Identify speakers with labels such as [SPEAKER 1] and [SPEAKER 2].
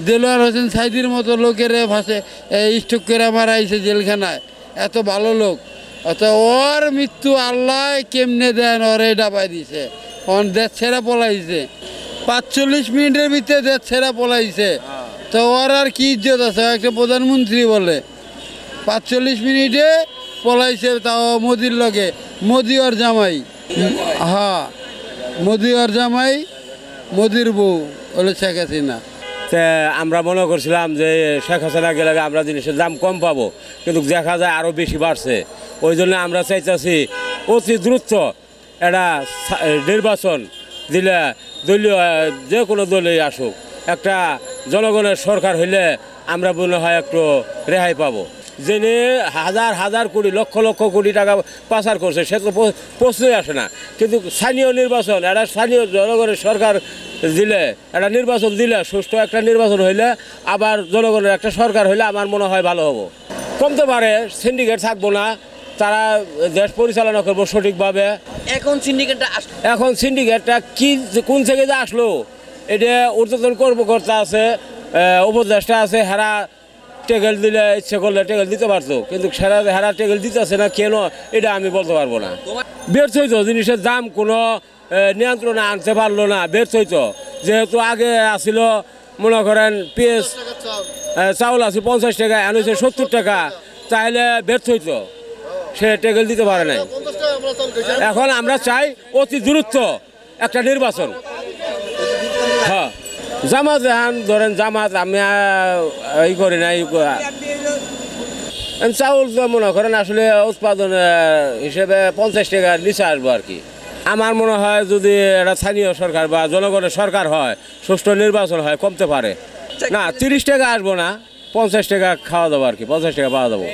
[SPEAKER 1] দেলোয়ার হোসেন সাইদির মতো লোকের ভাষে স্টক করে মারাইছে জেলখানায়, এত ভালো লোক। অত ওর মৃত্যু আল্লাহ কেমনে দেন, ওর এটা পাই দিছে, ওর দেশ ছেড়া পলাইছে ৪৫ মিনিটের ভিতরে দেশ ছেড়া পলাইছে। তো ওর আর কি ইজ্জত আছে? একটা প্রধানমন্ত্রী বলে ৪৫ মিনিটে পলাইছে, তাও মোদির লগে। মোদি ওর জামাই, হ্যাঁ মোদি ওর জামাই, মোদির বউ হলো শেখ হাসিনা।
[SPEAKER 2] আমরা মনে করছিলাম যে শেখ হাসিনা গেলে আমরা জিনিসের দাম কম পাবো, কিন্তু দেখা যায় আরও বেশি বাড়ছে। ওই জন্য আমরা চাইতেছি অতি দ্রুত একটা নির্বাচন দিলে, দলীয় যে কোনো দলই আসুক, একটা জনগণের সরকার হইলে আমরা মনে হয় একটু রেহাই পাবো। যিনি হাজার হাজার কোটি লক্ষ লক্ষ কোটি টাকা পাচার করছে সে তো প্রশ্নই আসে না। কিন্তু স্থানীয় নির্বাচন, একটা স্থানীয় জনগণের সরকার দিলে, একটা নির্বাচন দিলে, সুষ্ঠু একটা নির্বাচন হইলে, আবার জনগণের একটা সরকার হইলে আমার মনে হয় ভালো হবো। কমতে পারে, সিন্ডিকেট থাকবো না, তারা দেশ পরিচালনা করবো সঠিকভাবে। এখন সিন্ডিকেটটা কি কোন থেকে যে আসলো, এটা ঊর্ধ্বতন কর্মকর্তা আছে, উপদেষ্টা আছে, হেরা টেকেল দিলে ইচ্ছে করলে টেকেল দিতে পারতো, কিন্তু হেরা টেকেল দিতেছে না কেন এটা আমি বলতে পারবো না। ব্যর্থ হইতো, জিনিসের দাম কোনো নিয়ন্ত্রণে আনতে পারলো না, ব্যর্থ হইতো। যেহেতু আগে আসিল মনে করেন পেঁয়াজ চাউল আছে 50 টাকা, এখন হচ্ছে 70 টাকা, তাহলে ব্যর্থ হইতো, সে টেকেল দিতে পারে নাই। এখন আমরা চাই অতি দ্রুত একটা নির্বাচন। হ্যাঁ, জামাত ধরেন, জামাত আমি ই করি নাই, চাউল তো মনে করেন আসলে উৎপাদন হিসেবে 50 টাকার নিচে আসবো আর কি। আমার মনে হয় যদি একটা স্থানীয় সরকার বা জনগণের সরকার হয়, সুষ্ঠু নির্বাচন হয়, কমতে পারে না। 30 টাকা আসবো না, 50 টাকা খাওয়া দাবো আর কি, 50 টাকা পাওয়া যাবো।